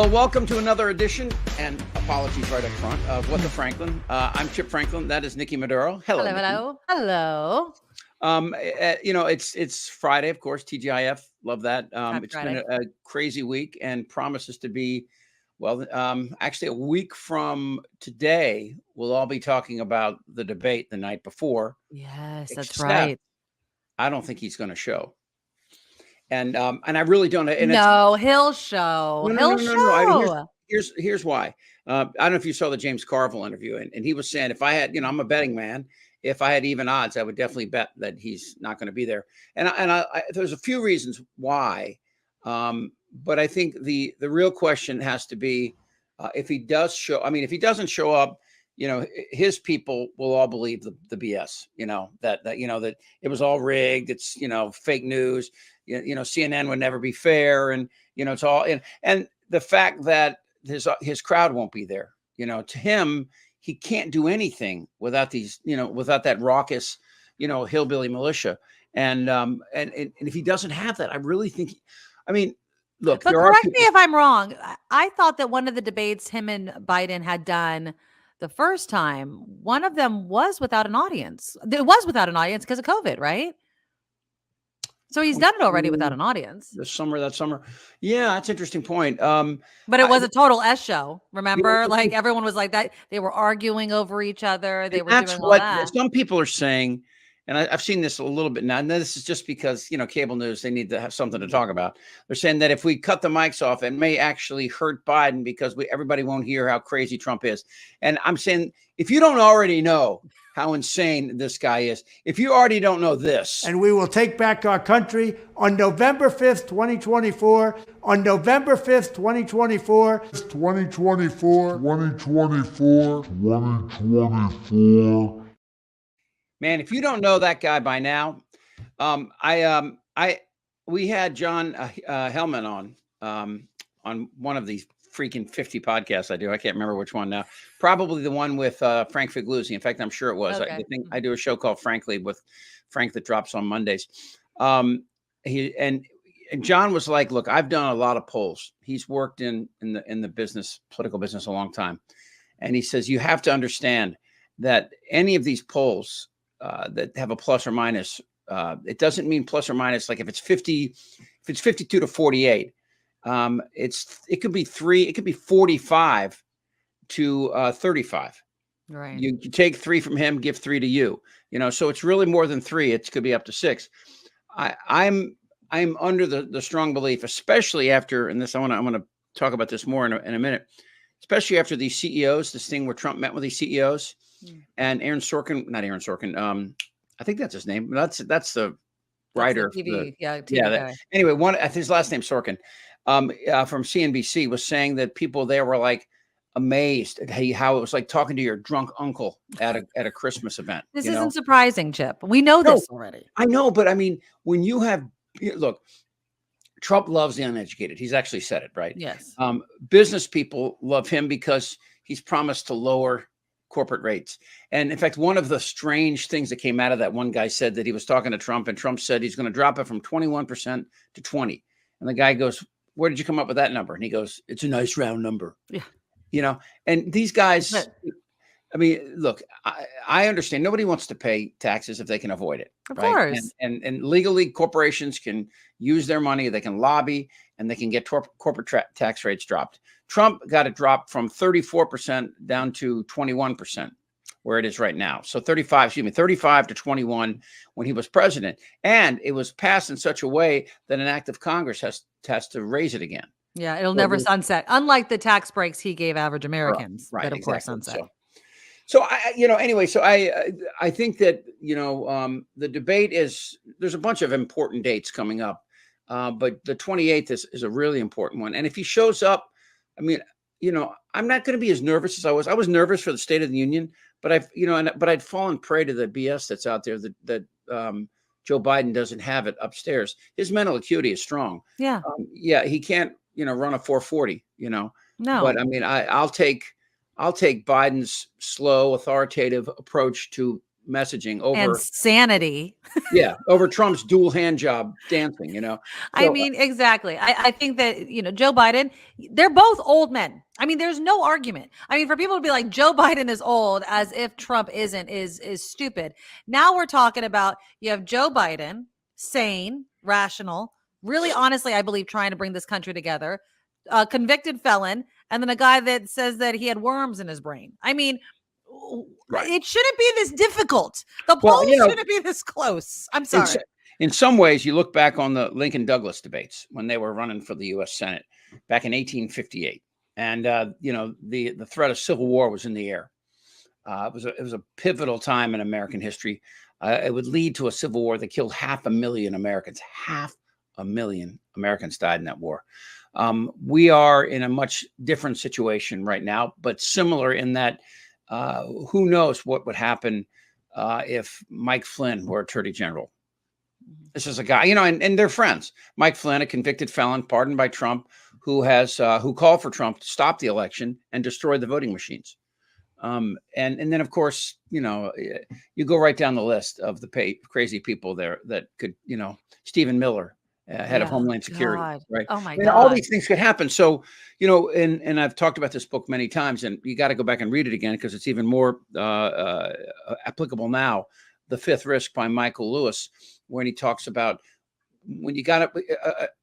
Well, welcome to another edition, and apologies right up front, of What the Franklin. I'm Chip Franklin. That is Nikki Medoro. Hello, Hello. It's Friday, of course. TGIF, love that. It's Friday. been a crazy week and promises to be, well, actually a week from today, we'll all be talking about the debate the night before. Yes, that's right. I don't think he's going to show. And I really don't. No, he'll show. No. Here's why. I don't know if you saw the James Carville interview, and he was saying, if I had, I'm a betting man. If I had even odds, I would definitely bet that he's not going to be there. And there's a few reasons why, but I think the real question has to be if he does show. I mean, if he doesn't show up, his people will all believe the BS. That it was all rigged. It's fake news. CNN would never be fair, and it's all and the fact that his crowd won't be there. To him, he can't do anything without these, without that raucous, hillbilly militia. And if he doesn't have that, I really think. Look. But correct me if I'm wrong. I thought that one of the debates him and Biden had done the first time, one of them was without an audience. It was without an audience because of COVID, right? So he's done it already without an audience. That summer. Yeah, that's an interesting point. But it was a total S show. Remember, like everyone was like that. They were arguing over each other. They were doing all that. Some people are saying, and I've seen this a little bit now. And this is just because, cable news, they need to have something to talk about. They're saying that if we cut the mics off, it may actually hurt Biden because everybody won't hear how crazy Trump is. And I'm saying, if you don't already know how insane this guy is, if you already don't know this. And we will take back our country on November 5th, 2024. On November 5th, 2024. 2024. Man, if you don't know that guy by now, we had John Helman on one of these freaking 50 podcasts I do. I can't remember which one now. Probably the one with Frank Figluzzi. In fact, I'm sure it was. Okay. I think I do a show called Frankly with Frank that drops on Mondays. And John was like, "Look, I've done a lot of polls." He's worked in the political business a long time, and he says you have to understand that any of these polls that have a plus or minus, it doesn't mean plus or minus. Like if it's 52 to 48. It could be 45 to 35. Right. You take 3 from him, give 3 to you. So it's really more than 3. It could be up to 6. I'm under the strong belief, especially after, and this I want to talk about this more in a minute, especially after these CEOs, this thing where Trump met with these CEOs and not Aaron Sorkin. I think that's his name. That's the writer. TV guy. Anyway, his last name's Sorkin. From CNBC was saying that people there were like amazed at how it was like talking to your drunk uncle at a Christmas event. This isn't surprising, Chip. We know this already. I know, but I mean, when you have look, Trump loves the uneducated. He's actually said it, right? Yes. Business people love him because he's promised to lower corporate rates. And in fact, one of the strange things that came out of that, one guy said that he was talking to Trump, and Trump said he's going to drop it from 21% to 20%. And the guy goes, "Where did you come up with that number?" And he goes, "It's a nice round number." Yeah. And these guys, I mean, look, I understand nobody wants to pay taxes if they can avoid it. Of right? course. And legally, corporations can use their money, they can lobby, and they can get corporate tax rates dropped. Trump got it dropped from 34% down to 21%, where it is right now. So 35 to 21 when he was president. And it was passed in such a way that an act of Congress has to raise it again. Yeah, it'll never sunset. Unlike the tax breaks he gave average Americans, right, that of exactly. course sunset. So I think that, the debate there's a bunch of important dates coming up, but the 28th is a really important one. And if he shows up, I mean, I'm not going to be as nervous as I was. I was nervous for the State of the Union, but I'd fallen prey to the BS that's out there that Joe Biden doesn't have it upstairs. His mental acuity is strong. Yeah. He can't, run a 440, No. But I mean, I'll take Biden's slow, authoritative approach to messaging And over, sanity. yeah, over Trump's dual hand job dancing, I So, mean, exactly. I think that, Joe Biden, they're both old men. I mean, there's no argument. I mean, for people to be like Joe Biden is old as if Trump isn't is stupid. Now we're talking about, you have Joe Biden, sane, rational, really honestly, I believe, trying to bring this country together, a convicted felon, and then a guy that says that he had worms in his brain. I mean, right. it shouldn't be this difficult. The Well, polls shouldn't be this close. I'm in, sorry. in some ways, you look back on the Lincoln Douglas debates when they were running for the U.S. Senate back in 1858, and the threat of civil war was in the air. It was a pivotal time in American history. It would lead to a civil war that killed 500,000 Americans. 500,000 Americans died in that war. We are in a much different situation right now, but similar in that who knows what would happen if Mike Flynn were Attorney General. This is a guy, and they're friends. Mike Flynn, a convicted felon, pardoned by Trump, who called for Trump to stop the election and destroy the voting machines. And then, of course, you go right down the list of the crazy people there that could, Stephen Miller, head of Homeland Security, God. right? Oh my And God. all these things could happen. So, and I've talked about this book many times, and you got to go back and read it again because it's even more applicable now. The Fifth Risk by Michael Lewis, when he talks about when you got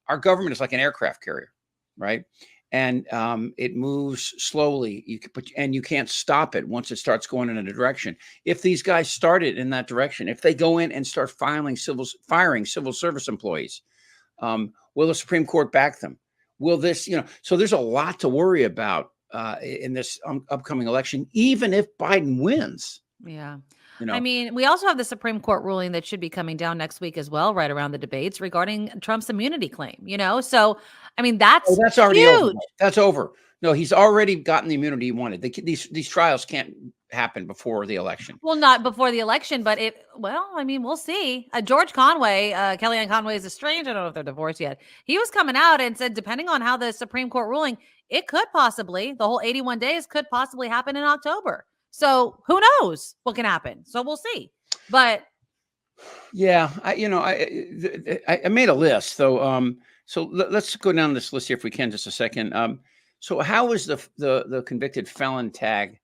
our government is like an aircraft carrier, right? And it moves slowly. You can't stop it once it starts going in a direction. If these guys started in that direction, if they go in and start firing civil service employees, will the Supreme Court back them? Will this, so there's a lot to worry about in this upcoming election, even if Biden wins. Yeah. I mean, we also have the Supreme Court ruling that should be coming down next week as well, right around the debates regarding Trump's immunity claim, So, I mean, that's already huge. over. That's over. No, he's already gotten the immunity he wanted. These trials can't happen before the election. Well, not before the election, but I mean, we'll see. George Conway, Kellyanne Conway is estranged. I don't know if they're divorced yet. He was coming out and said, depending on how the Supreme Court ruling, it could possibly, the whole 81 days could possibly happen in October. So who knows what can happen? So we'll see. But yeah, I made a list. So let's go down this list here if we can, just a second. So how is the convicted felon tag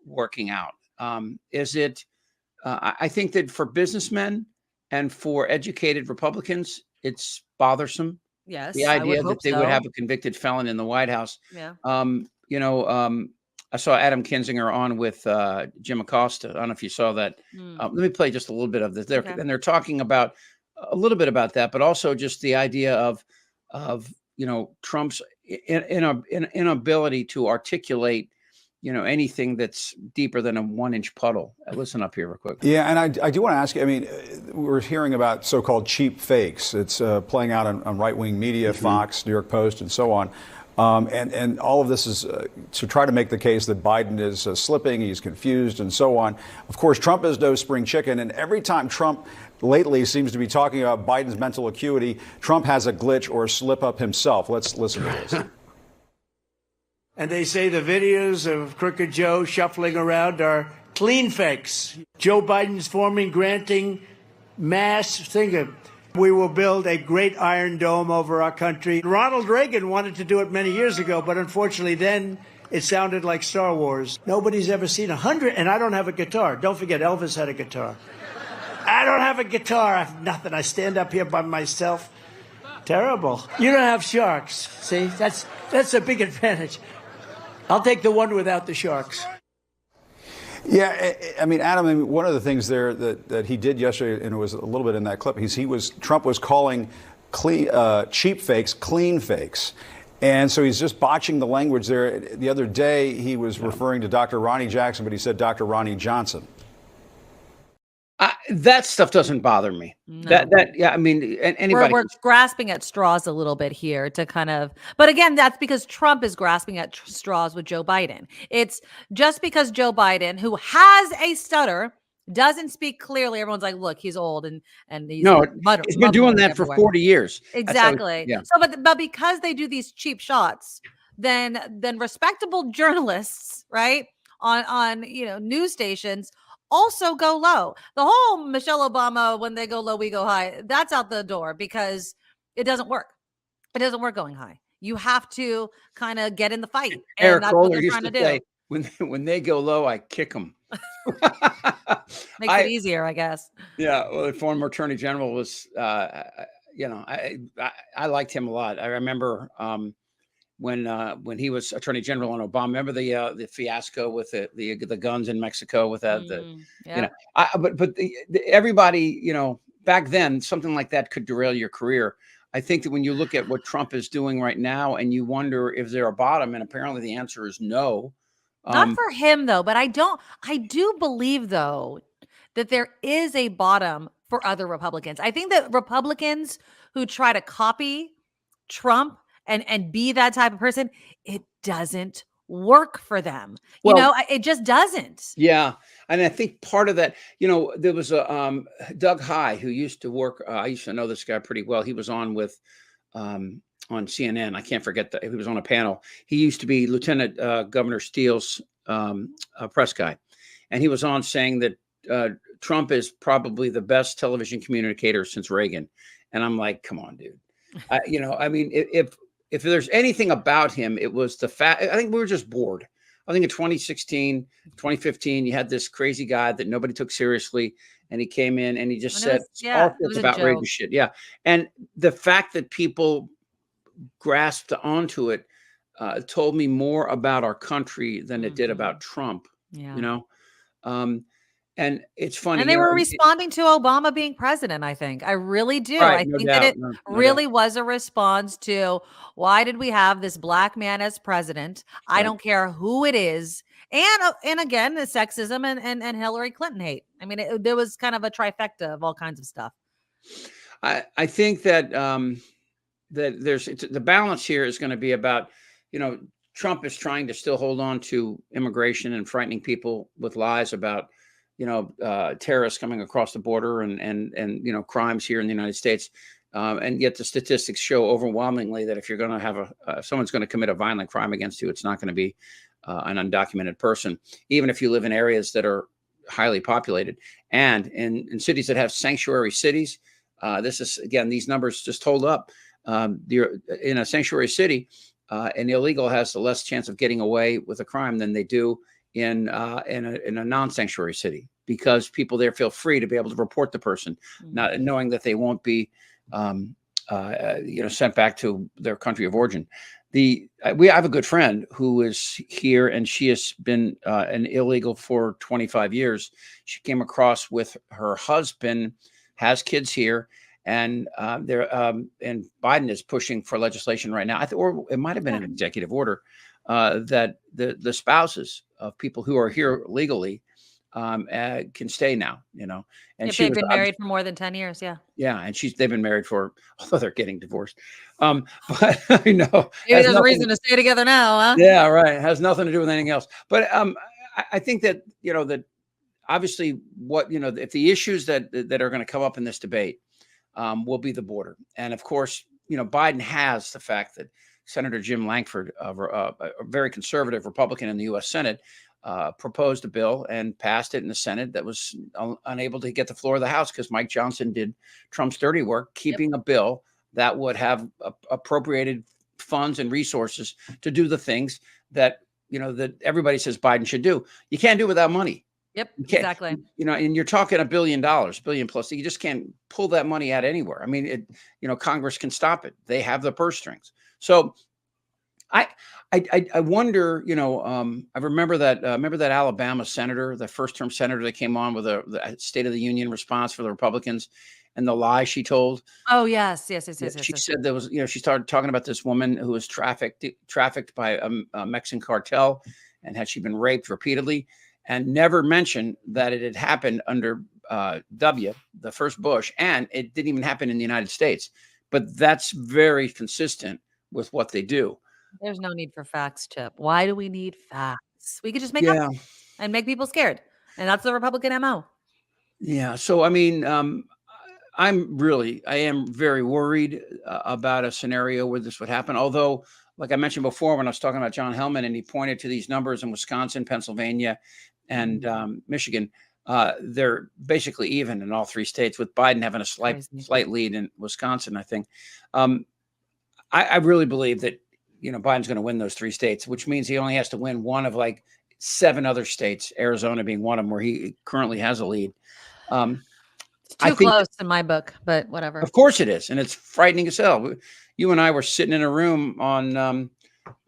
working out? Is it? I think that for businessmen and for educated Republicans, it's bothersome. yes, The idea that they would so. have a convicted felon in the White House. Yeah. I saw Adam Kinzinger on with Jim Acosta. I don't know if you saw that. Let me play just a little bit of this. And they're talking about a little bit about that, but also just the idea of Trump's inability to articulate anything that's deeper than a 1-inch puddle. Listen up here real quick. Yeah, and I do want to ask you, I mean, we're hearing about so-called cheap fakes. It's playing out on right-wing media, Fox, New York Post, and so on. And all of this is to try to make the case that Biden is slipping, he's confused, and so on. Of course, Trump is no spring chicken, and every time Trump lately seems to be talking about Biden's mental acuity, Trump has a glitch or a slip-up himself. Let's listen to this. And they say the videos of Crooked Joe shuffling around are clean fakes. Joe Biden's granting mass thing. We will build a great Iron Dome over our country. Ronald Reagan wanted to do it many years ago, but unfortunately then it sounded like Star Wars. Nobody's ever seen 100, and I don't have a guitar. Don't forget, Elvis had a guitar. I don't have a guitar. I have nothing. I stand up here by myself. Terrible. You don't have sharks. See, that's a big advantage. I'll take the one without the sharks. Yeah, I mean, Adam, one of the things there that he did yesterday, and it was a little bit in that clip, Trump was calling cheap fakes clean fakes. And so he's just botching the language there. The other day, he was referring to Dr. Ronnie Jackson, but he said Dr. Ronnie Johnson. That stuff doesn't bother me. No. I mean, anybody. We're grasping at straws a little bit here to kind of, but again, that's because Trump is grasping at straws with Joe Biden. It's just because Joe Biden, who has a stutter, doesn't speak clearly. Everyone's like, look, he's old and he's he's been doing that for 40 years. Exactly. So, but because they do these cheap shots, then respectable journalists, right, on news stations also go low. The whole Michelle Obama, when they go low, we go high, that's out the door because it doesn't work. It doesn't work going high. You have to kind of get in the fight, and Eric that's what Kohler they're used trying to to do. say, when they go low, I kick them. Makes it easier, I guess. Yeah, well, the former Attorney General was, I liked him a lot. I remember when he was Attorney General on Obama. Remember the fiasco with the guns in Mexico with that. Yeah. But everybody, back then, something like that could derail your career. I think that when you look at what Trump is doing right now, and you wonder if there a bottom, and apparently the answer is no. Not for him though, but I do believe though that there is a bottom for other Republicans. I think that Republicans who try to copy Trump and be that type of person, it doesn't work for them. Well, It just doesn't. yeah, and I think part of that, there was a Doug High who used to work. I used to know this guy pretty well. He was on with on CNN. I can't forget that he was on a panel. He used to be Lieutenant Governor Steele's press guy, and he was on saying that Trump is probably the best television communicator since Reagan. And I'm like, come on, dude. I mean, if there's anything about him, it was the fact. I think we were just bored. I think in 2016, 2015, you had this crazy guy that nobody took seriously, and he came in and he just said all sorts of outrageous shit. Yeah, and the fact that people grasped onto it told me more about our country than it did about Trump. Yeah. And it's funny. And they were responding to Obama being president, I think. I really do. Right, I no think doubt, that it no really was a response to why did we have this black man as president? I don't care who it is. And again, the sexism and Hillary Clinton hate. I mean, there was kind of a trifecta of all kinds of stuff. I think that that the balance here is going to be about, Trump is trying to still hold on to immigration and frightening people with lies about, terrorists coming across the border and crimes here in the United States. And yet the statistics show overwhelmingly that if you're going to have someone's going to commit a violent crime against you, it's not going to be an undocumented person, even if you live in areas that are highly populated and in cities that have sanctuary cities. This is, again, these numbers just hold up. In a sanctuary city, an illegal has less chance of getting away with a crime than they do in a non-sanctuary city, because people there feel free to be able to report the person, not knowing that they won't be sent back to their country of origin. I have a good friend who is here, and she has been an illegal for 25 years. She came across with her husband, has kids here, and and Biden is pushing for legislation right now. Or it might have been an executive order that the spouses of people who are here legally can stay now. And if they've been married for more than 10 years, yeah. And they've been married although they're getting divorced. But maybe there's a reason to stay together now, huh? Yeah, right. It has nothing to do with anything else. But I think that that obviously if the issues that are going to come up in this debate will be the border. And of course, Biden has the fact that Senator Jim Lankford, a very conservative Republican in the U.S. Senate, proposed a bill and passed it in the Senate that was unable to get the floor of the House because Mike Johnson did Trump's dirty work, keeping a bill that would have appropriated funds and resources to do the things that that everybody says Biden should do. You can't do it without money. Yep, exactly. And you're talking $1 billion plus. You just can't pull that money out anywhere. I mean, Congress can stop it. They have the purse strings. So I wonder, I remember that Alabama senator, the first term senator that came on with the State of the Union response for the Republicans and the lie she told. Oh, yes. She said there was, she started talking about this woman who was trafficked by a Mexican cartel, and had she been raped repeatedly, and never mentioned that it had happened under the first Bush, and it didn't even happen in the United States. But that's very consistent with what they do. There's no need for facts, Chip. Why do we need facts? We could just make up and make people scared. And that's the Republican MO. Yeah. So, I mean, I am very worried about a scenario where this would happen. Although like I mentioned before, when I was talking about John Helman, and he pointed to these numbers in Wisconsin, Pennsylvania, and Michigan, they're basically even in all 3 states, with Biden having a slight lead in Wisconsin, I think. I really believe that, Biden's going to win those 3 states, which means he only has to win one of like 7 other states, Arizona being one of them, where he currently has a lead. It's too close in my book, but whatever. Of course it is, and it's frightening as hell. You and I were sitting in a room on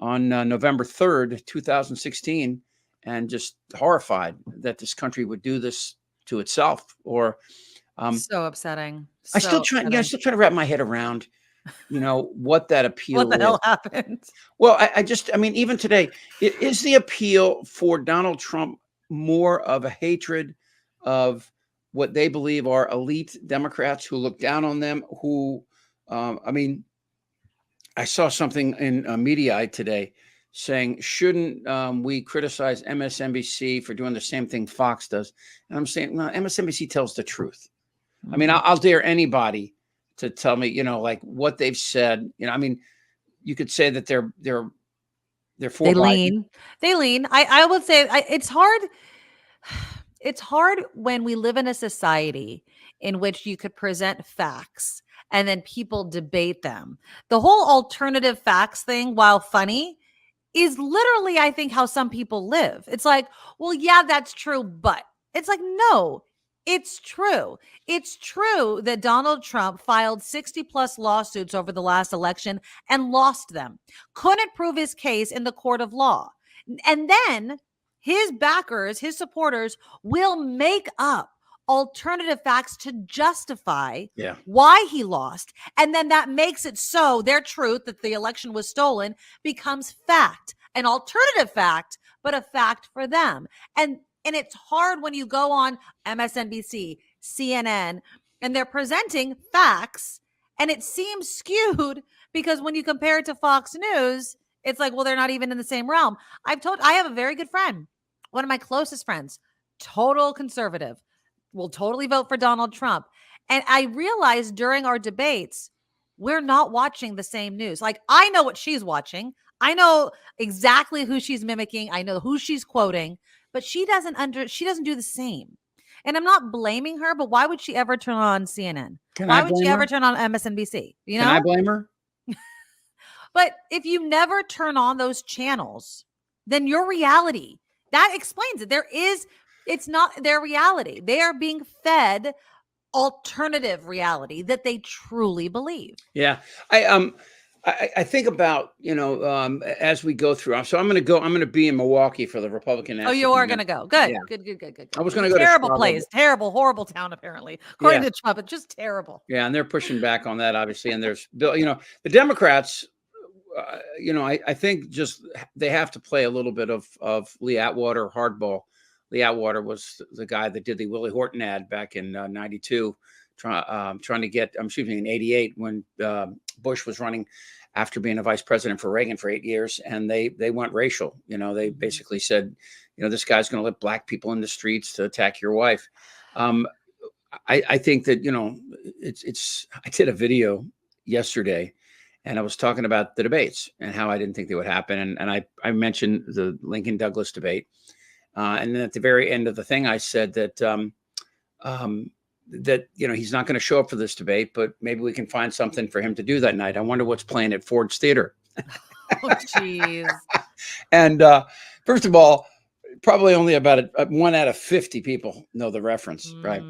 November 3rd, 2016, and just horrified that this country would do this to itself. Or so upsetting. I still try to wrap my head around, what that appeal what the hell happened. Well, I mean, even today, is the appeal for Donald Trump more of a hatred of what they believe are elite Democrats who look down on them, who, I mean, I saw something in Mediaite today saying, shouldn't we criticize MSNBC for doing the same thing Fox does? And I'm saying, no, MSNBC tells the truth. I mean, I'll dare anybody to tell me, like what they've said. I mean, you could say that they're for Biden. They lean. I would say it's hard. It's hard when we live in a society in which you could present facts and then people debate them. The whole alternative facts thing, while funny, is literally, I think, how some people live. It's like, well, yeah, that's true, but it's like, no, it's true. It's true that Donald Trump filed 60 plus lawsuits over the last election and lost them. Couldn't prove his case in the court of law. And then his backers, his supporters will make up alternative facts to justify why he lost. And then that makes it so their truth that the election was stolen becomes fact, an alternative fact, but a fact for them. And it's hard when you go on MSNBC, CNN, and they're presenting facts, and it seems skewed because when you compare it to Fox News, it's like, well, they're not even in the same realm. I have a very good friend, one of my closest friends, total conservative, will totally vote for Donald Trump. And I realized during our debates, we're not watching the same news. Like, I know what she's watching. I know exactly who she's mimicking. I know who she's quoting, but she doesn't do the same. And I'm not blaming her, but why would she ever turn on CNN? Why would she ever turn on MSNBC? Can I blame her? But if you never turn on those channels, then your reality, that explains it. It's not their reality. They are being fed alternative reality that they truly believe. Yeah. I think about, as we go through. So I'm going to be in Milwaukee for the Republican National. Oh, you are going to go. Good. Yeah. Good. I was going to go terrible to place, terrible, horrible town, apparently. According to Trump, it's just terrible. Yeah. And they're pushing back on that, obviously. And there's, the Democrats, I think just they have to play a little bit of Lee Atwater hardball. Lee Outwater was the guy that did the Willie Horton ad back in 92, trying to get, in 88 when Bush was running after being a vice president for Reagan for 8 years. And they went racial. They basically said, this guy's going to let black people in the streets to attack your wife. I think that, I did a video yesterday and I was talking about the debates and how I didn't think they would happen. And I mentioned the Lincoln Douglas debate. And then at the very end of the thing, I said that he's not going to show up for this debate, but maybe we can find something for him to do that night. I wonder what's playing at Ford's Theater. Oh, jeez. And first of all, probably only about 1 out of 50 people know the reference, right?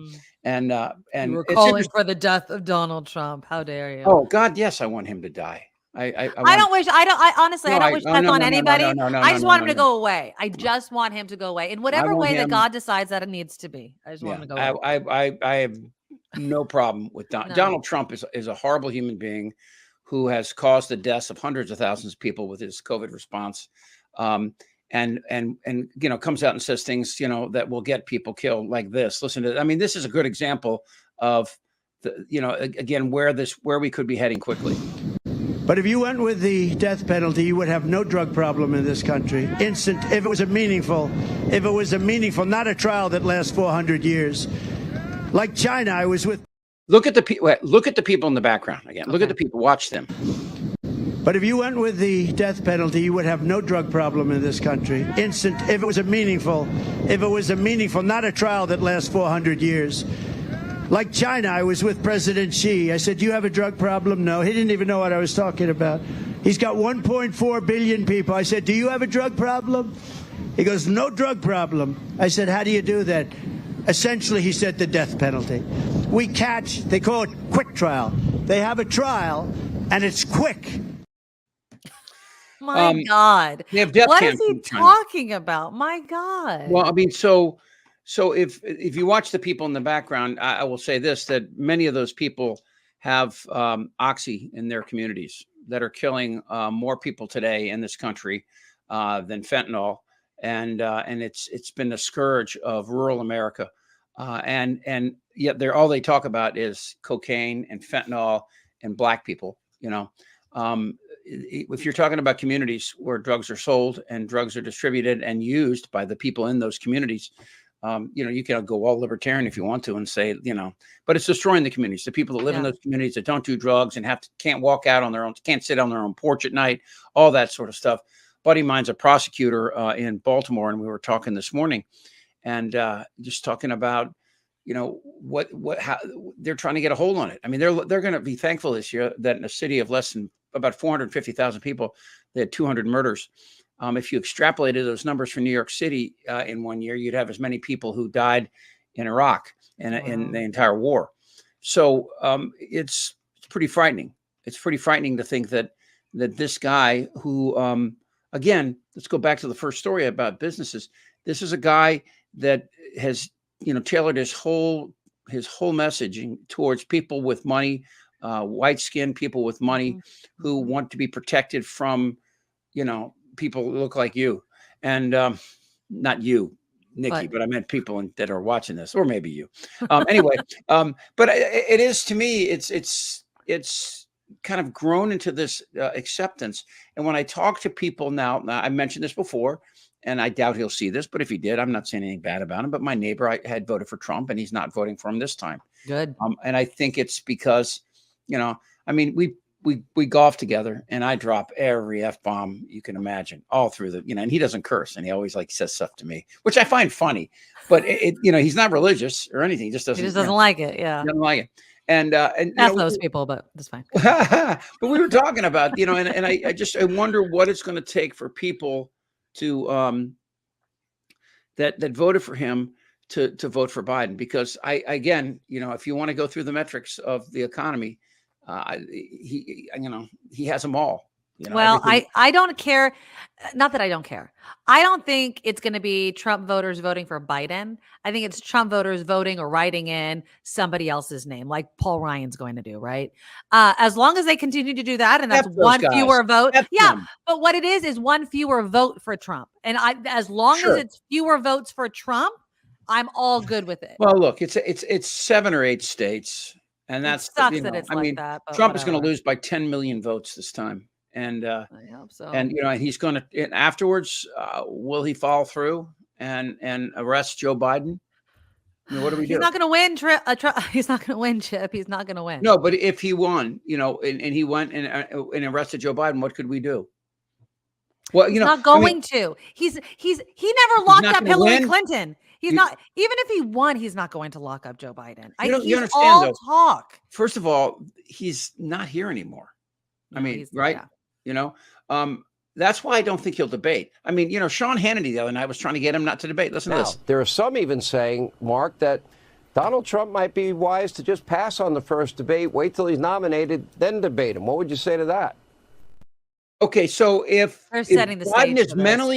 And we're calling for the death of Donald Trump. How dare you? Oh God, yes, I want him to die. I honestly don't wish death on anybody. I just want him to go away. I just want him to go away in whatever way that God decides that it needs to be. I just want him to go away. I have no problem with Donald Trump is a horrible human being who has caused the deaths of hundreds of thousands of people with his COVID response. And comes out and says things, that will get people killed like this. Listen to, this is a good example of again, where we could be heading quickly. But if you went with the death penalty, you would have no drug problem in this country. Instant, if it was a meaningful, not a trial that lasts 400 years. Like China, I was with. Look at the people in the background again. Look at the people. Watch them. But if you went with the death penalty, you would have no drug problem in this country. Instant, if it was a meaningful, not a trial that lasts 400 years. Like China, I was with President Xi. I said, do you have a drug problem? No. He didn't even know what I was talking about. He's got 1.4 billion people. I said, do you have a drug problem? He goes, no drug problem. I said, how do you do that? Essentially, he said, the death penalty. We catch, they call it quick trial. They have a trial, and it's quick. My God. They have death What camps is he in China. talking about? My God. Well, I mean, so if you watch the people in the background, I will say this, that many of those people have oxy in their communities that are killing more people today in this country than fentanyl. And it's been a scourge of rural America. And yet all they talk about is cocaine and fentanyl and black people, you know. If you're talking about communities where drugs are sold and drugs are distributed and used by the people in those communities, you know, you can go all libertarian if you want to and say, you know, but it's destroying the communities, the people that live in those communities that don't do drugs and can't walk out on their own, can't sit on their own porch at night, all that sort of stuff. Buddy of mine's a prosecutor in Baltimore, and we were talking this morning, and just talking about, you know, how they're trying to get a hold on it. I mean, they're going to be thankful this year that in a city of less than about 450,000 people, they had 200 murders. If you extrapolated those numbers for New York City in 1 year, you'd have as many people who died in Iraq in the entire war. So it's pretty frightening. It's pretty frightening to think that this guy who, again, let's go back to the first story about businesses. This is a guy that has, you know, tailored his whole messaging towards people with money, white-skinned people with money who want to be protected from, you know, people who look like you. And not you, Nikki, but I meant people that are watching this, or maybe you. Anyway, but it is, to me, it's kind of grown into this acceptance. And when I talk to people now, I mentioned this before, and I doubt he'll see this, but if he did, I'm not saying anything bad about him. But my neighbor, I had voted for Trump, and he's not voting for him this time. Good. And I think it's because, you know, I mean, we golf together, and I drop every F-bomb you can imagine all through the, you know, and he doesn't curse, and he always like says stuff to me, which I find funny, but you know, he's not religious or anything. He just doesn't like it. Yeah. Doesn't like it. And that's those people, but that's fine. But we were talking about, you know, and I wonder what it's going to take for people to that voted for him to vote for Biden, because again, you know, if you want to go through the metrics of the economy, he has them all. You know, well, I don't care. Not that I don't care. I don't think it's going to be Trump voters voting for Biden. I think it's Trump voters voting or writing in somebody else's name, like Paul Ryan's going to do, right? As long as they continue to do that, and that's one fewer vote. But what it is one fewer vote for Trump. And as long as it's fewer votes for Trump, I'm all good with it. Well, look, it's 7 or 8 states, and that's sucks you know, that it's I mean, like that. Trump is going to lose by 10 million votes this time. And I hope so. And you know, he's going to, and afterwards, will he follow through and arrest Joe Biden? I mean, what do we do? He's not going to win. He's not going to win, Chip. He's not going to win. No, but if he won, you know, and he went and arrested Joe Biden, what could we do? Well, you know, not going to. He never locked up Hillary Clinton. He's not. Even if he won, he's not going to lock up Joe Biden. You understand, all though, talk. First of all, he's not here anymore. I mean, right? Yeah. You know, that's why I don't think he'll debate. I mean, you know, Sean Hannity the other night was trying to get him not to debate. Listen to this. There are some even saying, Mark, that Donald Trump might be wise to just pass on the first debate, wait till he's nominated, then debate him. What would you say to that? Okay, so if Biden is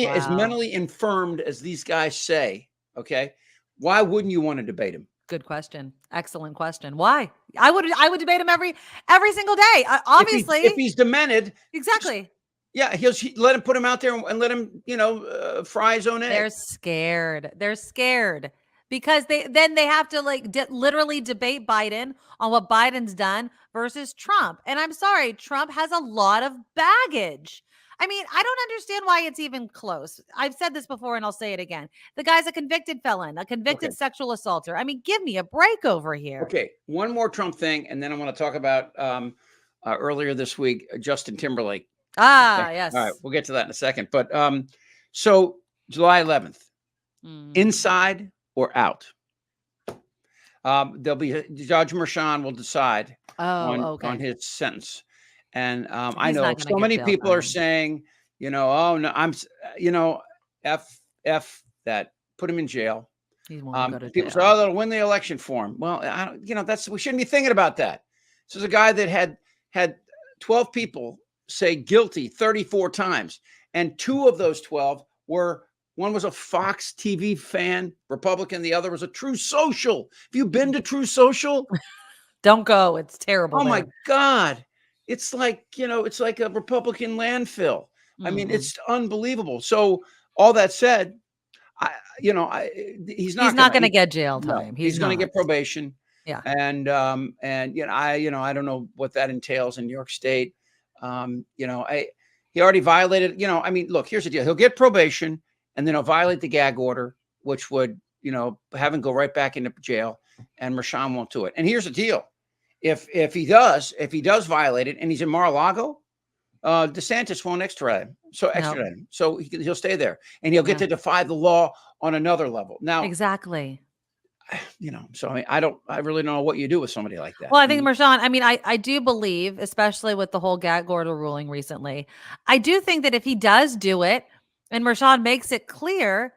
as mentally infirmed as these guys say, okay, why wouldn't you want to debate him? Good question. Excellent question. Why? I would debate him every single day. Obviously, if he's demented, exactly. Yeah, he'll let him put him out there and let him, you know, fry his own egg. They're scared because they have to literally debate Biden on what Biden's done versus Trump. And I'm sorry, Trump has a lot of baggage. I mean, I don't understand why it's even close. I've said this before and I'll say it again. The guy's a convicted felon, a convicted sexual assaulter. I mean, give me a break over here. Okay, one more Trump thing, and then I want to talk about earlier this week, Justin Timberlake Ah, Okay. yes. All right, we'll get to that in a second. But so July 11th, inside or out? There'll be Judge Merchan will decide Oh, on okay. his sentence, and I He's know not going to so get many jail people are time. saying, oh no, you know, f that, put him in jail. He won't go to People say, jail. oh, they'll win the election for him. Well, I don't, we shouldn't be thinking about that. This is a guy that had 12 people say guilty 34 times, and 2 of those 12 were. One was a Fox TV fan, Republican. The other was a True Social. Have you been to True Social? Don't go. It's terrible Oh my there. God. It's like, it's like a Republican landfill. I mean, Mm-mm. it's unbelievable. So all that said, he's He's not going to get jail no, time. he's going to get probation. Yeah. And I don't know what that entails in New York State. He already violated, I mean, look, here's the deal. He'll get probation, and then he'll violate the gag order, which would, have him go right back into jail, and Merchan won't do it. And here's the deal. If he does violate it and he's in Mar-a-Lago, DeSantis won't extradite him. So he'll stay there, and he'll get to defy the law on another level. Now, exactly. So I really don't know what you do with somebody like that. Well, I think Merchan, I do believe, especially with the whole gag order ruling recently, I do think that if he does do it and Merchan makes it clear,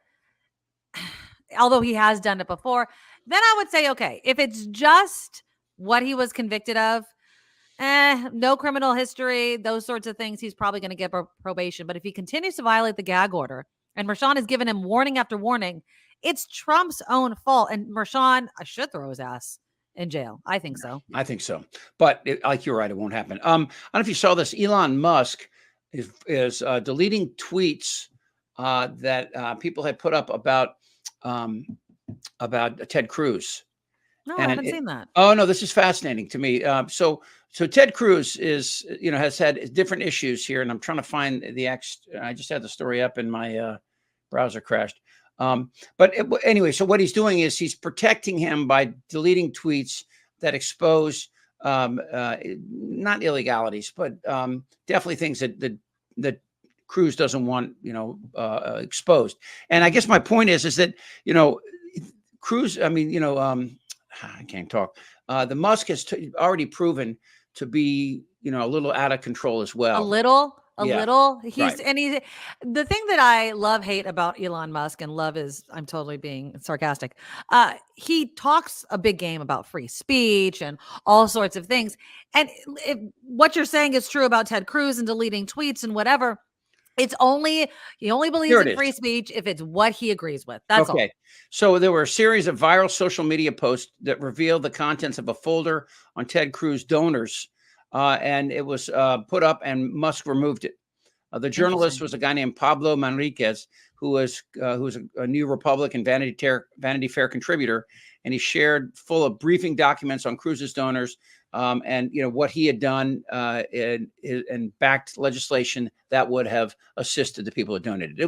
although he has done it before, then I would say, okay, if it's just what he was convicted of, no criminal history, those sorts of things, he's probably going to get probation. But if he continues to violate the gag order and Merchan has given him warning after warning, it's Trump's own fault. And Merchan, I should throw his ass in jail. I think so. I think so. But like you're right, it won't happen. I don't know if you saw this. Elon Musk is deleting tweets that people had put up about Ted Cruz. No, I haven't seen that. Oh no, this is fascinating to me. So Ted Cruz is, has had different issues here, and I'm trying to find I just had the story up and my browser crashed. Anyway, so what he's doing is he's protecting him by deleting tweets that expose not illegalities, but definitely things that Cruz doesn't want, exposed. And I guess my point is that, Cruz, I can't talk. The Musk has already proven to be, a little out of control as well. A little. The thing that I hate about Elon Musk, and love is, I'm totally being sarcastic. He talks a big game about free speech and all sorts of things. And if what you're saying is true about Ted Cruz and deleting tweets and whatever, he only believes in free speech if it's what he agrees with. That's all. So there were a series of viral social media posts that revealed the contents of a folder on Ted Cruz donors. And it was put up, and Musk removed it. The journalist was a guy named Pablo Manriquez, who's a New Republican Vanity Fair contributor, and he shared full of briefing documents on Cruz's donors, and what he had done and backed legislation that would have assisted the people who donated.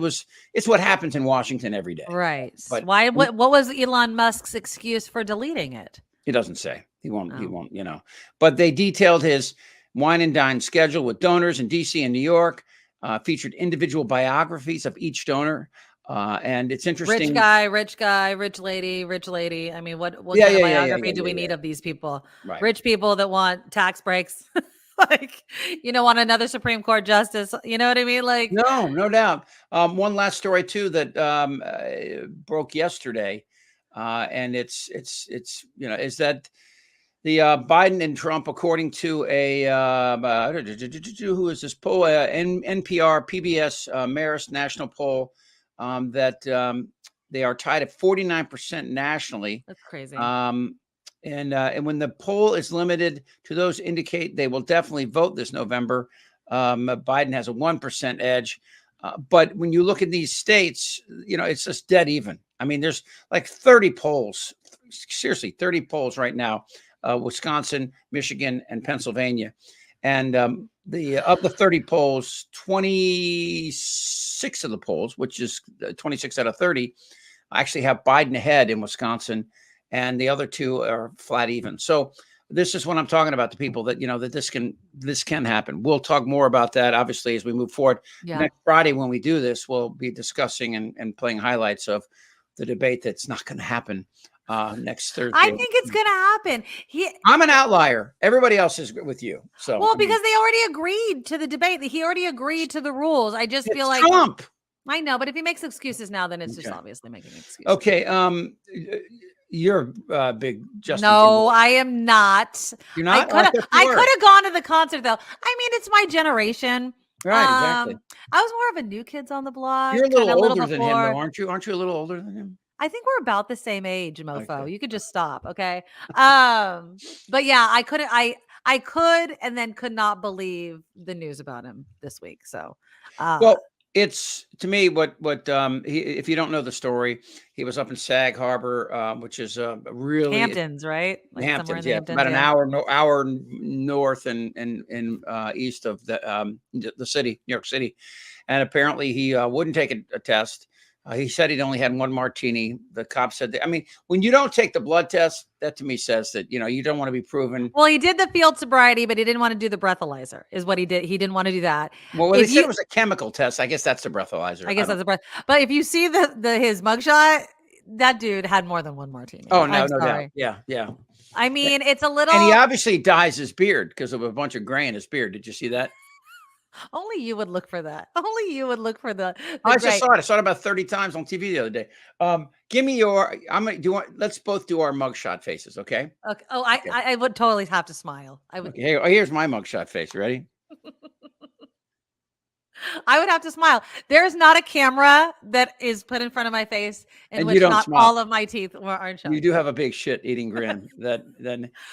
It's what happens in Washington every day, right? But why? What was Elon Musk's excuse for deleting it? He doesn't say. He won't, but they detailed his wine and dine schedule with donors in DC and New York, featured individual biographies of each donor. And it's interesting. Rich guy, rich lady. I mean, what kind of biography do we need of these people? Right. Rich people that want tax breaks, want another Supreme Court justice. You know what I mean? Like, no doubt. One last story too, that broke yesterday. And it's is that the Biden and Trump, according to a who is this poll, NPR, PBS, Marist national poll, that they are tied at 49% nationally. That's crazy. And when the poll is limited to those indicate they will definitely vote this November, Biden has a 1% edge. But when you look at these states, it's just dead even. I mean, there's like 30 polls, seriously, 30 polls right now, Wisconsin, Michigan, and Pennsylvania. And of the 30 polls, 26 of the polls, which is 26 out of 30, actually have Biden ahead in Wisconsin, and the other 2 are flat even. So this is what I'm talking about, the people that, that this can happen. We'll talk more about that, obviously, as we move forward. Yeah. Next Friday, when we do this, we'll be discussing and playing highlights of the debate that's not going to happen next Thursday. I think it's going to happen. I'm an outlier. Everybody else is with you. So, well, because they already agreed to the debate. He already agreed to the rules. I just feel like Trump. I know, but if he makes excuses now, then it's just obviously making excuses. Okay. You're big Justin. No, Timberlake. I am not. You're not. I could have gone to the concert though. I mean, it's my generation. Right, exactly. I was more of a New Kids on the Block. You're a little older than him, before. though, aren't you? Aren't you a little older than him? I think we're about the same age, mofo. Okay. You could just stop, okay? But yeah, I couldn't. I could and then could not believe the news about him this week. So, well, it's to me if you don't know the story, he was up in Sag Harbor, which is really Hamptons, right? Like Hamptons, yeah, about an hour north and east of the city, New York City, and apparently he wouldn't take a test. He said he'd only had one martini. The cop said that. I mean, when you don't take the blood test, that to me says that, you don't want to be proven. Well, he did the field sobriety, but he didn't want to do the breathalyzer is what he did. He didn't want to do that. Well, they said it was a chemical test. I guess that's the breathalyzer. I guess that's a breath. But if you see his mugshot, that dude had more than one martini. Oh, no doubt. Yeah. I mean, it's a little. And he obviously dyes his beard because of a bunch of gray in his beard. Did you see that? Only you would look for that. Only you would look for the I just saw it. I saw it about 30 times on TV the other day. Give me your. Let's both do our mugshot faces, okay? Okay. Oh, I would totally have to smile. I would. Okay, here's my mugshot face. You ready? I would have to smile. There's not a camera that is put in front of my face in which not smile. all of my teeth aren't shown. You do have a big shit-eating grin. Well,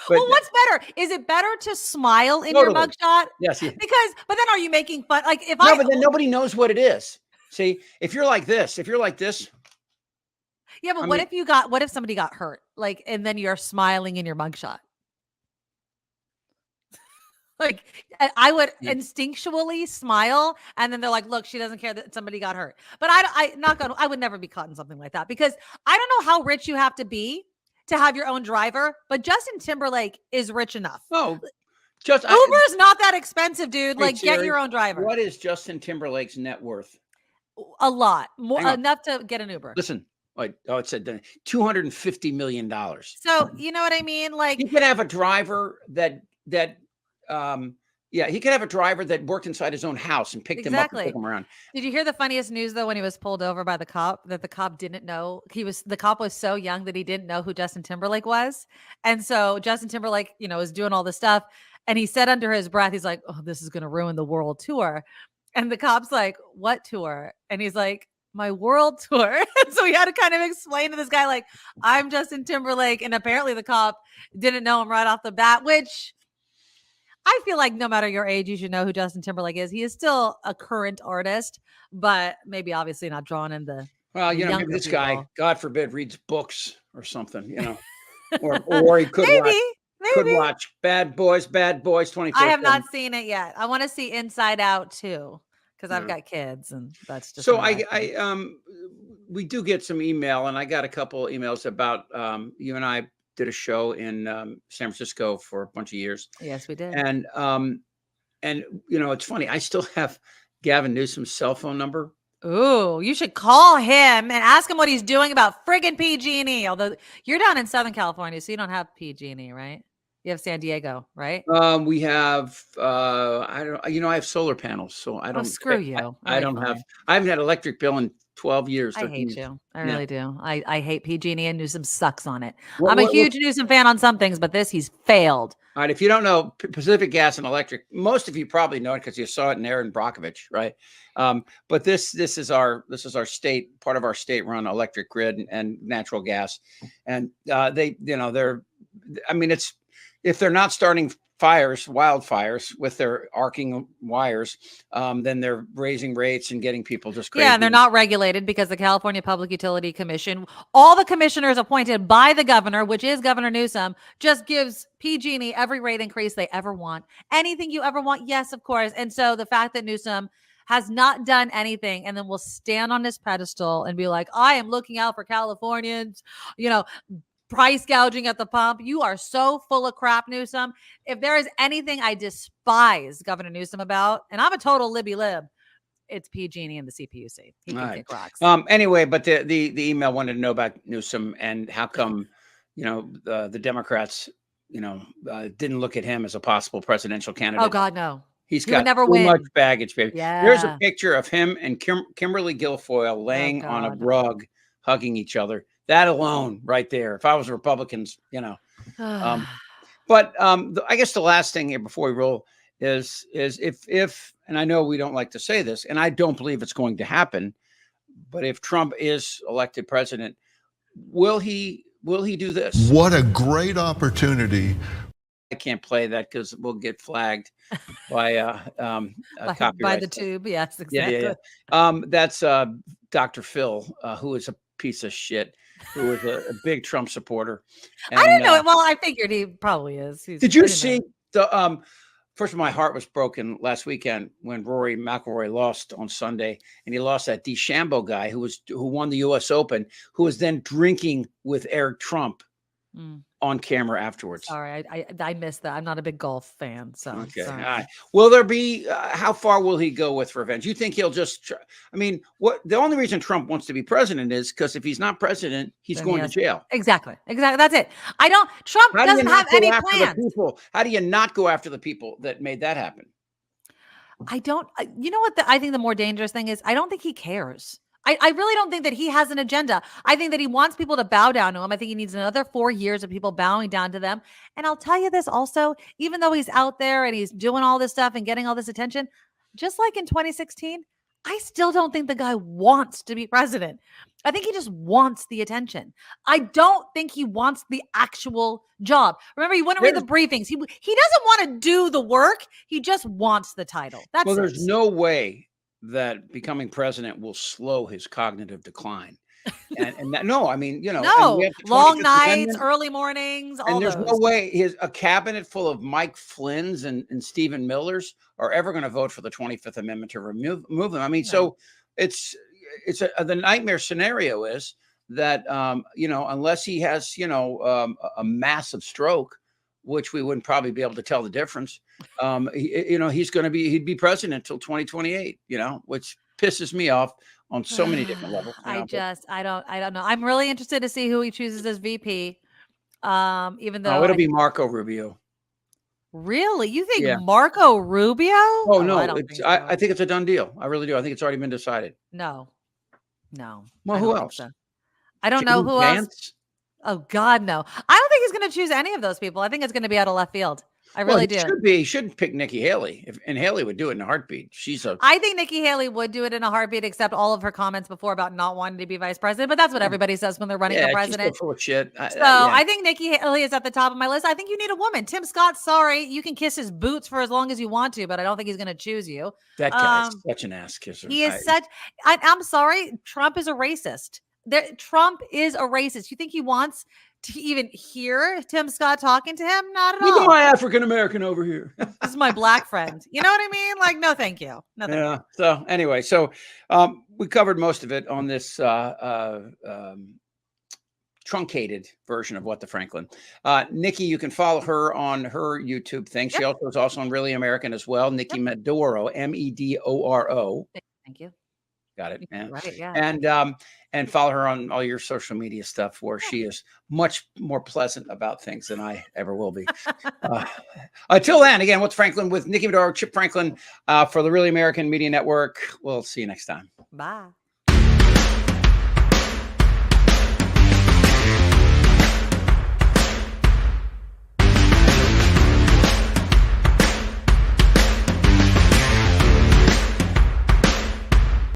what's better? Is it better to smile in your mugshot? Yes. But then are you making fun? Like but then nobody knows what it is. See, if you're like this. Yeah, but what if somebody got hurt? Like, and then you're smiling in your mugshot? Like, I would instinctually smile, and then they're like, "Look, she doesn't care that somebody got hurt." But I would never be caught in something like that because I don't know how rich you have to be to have your own driver. But Justin Timberlake is rich enough. Oh, Uber's not that expensive, dude. Hey, like, Siri, get your own driver. What is Justin Timberlake's net worth? A lot more, enough to get an Uber. Listen. It said $250 million. So you know what I mean? Like, he could have a driver that he could have a driver that worked inside his own house and picked him up and took him around. Did you hear the funniest news though when he was pulled over by the cop that the cop didn't know the cop was so young that he didn't know who Justin Timberlake was, and so Justin Timberlake was doing all this stuff, and he said under his breath, he's like, "Oh, this is going to ruin the world tour," and the cop's like, "What tour?" And he's like, "My world tour." So he had to kind of explain to this guy, like, "I'm Justin Timberlake." And apparently the cop didn't know him right off the bat, which I feel like no matter your age, you should know who Justin Timberlake is. He is still a current artist, but maybe obviously not drawn in the. Well, maybe this guy, God forbid, reads books or something, or he could watch Bad Boys 24/7. I have not seen it yet. I want to see Inside Out too. Because I've got kids, and that's just so. We do get some email, and I got a couple emails about you and I did a show in San Francisco for a bunch of years. Yes, we did. And it's funny. I still have Gavin Newsom's cell phone number. Ooh, you should call him and ask him what he's doing about friggin' PG&E. Although you're down in Southern California, so you don't have PG&E, right? You have San Diego, right? We have I have solar panels, so I don't. Oh, screw you! I don't have. I haven't had an electric bill in 12 years. I hate you. I really do. I hate PG&E, and Newsom sucks on it. I'm a huge Newsom fan on some things, but he's failed. All right. If you don't know Pacific Gas and Electric, most of you probably know it because you saw it in Aaron Brockovich, right? But this is our state, part of our state-run electric grid and natural gas, and if they're not starting wildfires with their arcing wires, then they're raising rates and getting people just crazy. Yeah, and they're not regulated because the California Public Utility Commission, all the commissioners appointed by the governor, which is Governor Newsom, just gives PG&E every rate increase they ever want. Anything you ever want, yes, of course. And so the fact that Newsom has not done anything and then will stand on this pedestal and be like, I am looking out for Californians, price gouging at the pump. You are so full of crap, Newsom. If there is anything I despise Governor Newsom about, and I'm a total libby lib, it's PG&E and the CPUC. He can kick rocks. Anyway, but the email wanted to know about Newsom and how come, the Democrats, didn't look at him as a possible presidential candidate. Oh God, no. He's He would got never too win. much baggage, baby. Yeah. There's a picture of him and Kimberly Guilfoyle laying on a God. rug, hugging each other. That alone, right there. If I was Republicans, But I guess the last thing here before we roll is if and I know we don't like to say this, and I don't believe it's going to happen, but if Trump is elected president, will he do this? What a great opportunity. I can't play that because we'll get flagged by copyright. By the tube. Yes, exactly. Yeah. That's Dr. Phil, who is a piece of shit, who is a big Trump supporter. And, I didn't know it. Well, I figured he probably is. Did you see the first of all, my heart was broken last weekend when Rory McIlroy lost on Sunday, and he lost that DeChambeau guy who won the U.S. Open, who was then drinking with Eric Trump on camera afterwards. Sorry, I missed that. I'm not a big golf fan, so okay. sorry. All right. Will there be? How far will he go with revenge? You think he'll just? I mean, what the only reason Trump wants to be president is because if he's not president, he's Then going to jail. Exactly. That's it. Trump doesn't have any plans. How do you not go after the people that made that happen? You know what? I think the more dangerous thing is I don't think he cares. I really don't think that he has an agenda. I think that he wants people to bow down to him. I think he needs another 4 years of people bowing down to them. And I'll tell you this also, even though he's out there and he's doing all this stuff and getting all this attention, just like in 2016, I still don't think the guy wants to be president. I think he just wants the attention. I don't think he wants the actual job. Remember, he wouldn't read the briefings. He doesn't want to do the work. He just wants the title. There's no way that becoming president will slow his cognitive decline. And that, no, I mean, no, long nights, early mornings, all and there's those. no way a cabinet full of Mike Flynn's and Stephen Millers are ever going to vote for the 25th Amendment to remove him. I mean, so it's the nightmare scenario is that, unless he has, a massive stroke, which we wouldn't probably be able to tell the difference. He'd be president until 2028, which pisses me off on so many different levels. I don't know. I'm really interested to see who he chooses as VP. Even though it'll be Marco Rubio. Really? You think Marco Rubio? Oh, no, I think it's a done deal. I really do. I think it's already been decided. No. Well, who else? So. I don't know who else. Oh God, no. I don't think he's going to choose any of those people. I think it's going to be out of left field. I really do. He should pick Nikki Haley, and Haley would do it in a heartbeat. I think Nikki Haley would do it in a heartbeat, except all of her comments before about not wanting to be vice president. But that's what everybody says when they're running for president. She's full of shit. I think Nikki Haley is at the top of my list. I think you need a woman. Tim Scott, sorry, you can kiss his boots for as long as you want to, but I don't think he's going to choose you. That guy's such an ass kisser. He is I'm sorry. Trump is a racist. Trump is a racist. You think he wants to even hear Tim Scott talking to him? Not at all. Look at my African American over here. This is my black friend. You know what I mean? Like, no, thank you. No, thank you. So anyway, we covered most of it on this truncated version of What the Franklin. Nikki, you can follow her on her YouTube thing. She also is also on Really American as well. Nikki Medoro, Medoro. Thank you. Got it. Yeah. Right, yeah. And follow her on all your social media stuff where she is much more pleasant about things than I ever will be. Until then, again, What's Franklin with Nikki Medoro, Chip Franklin for the Really American Media Network. We'll see you next time. Bye.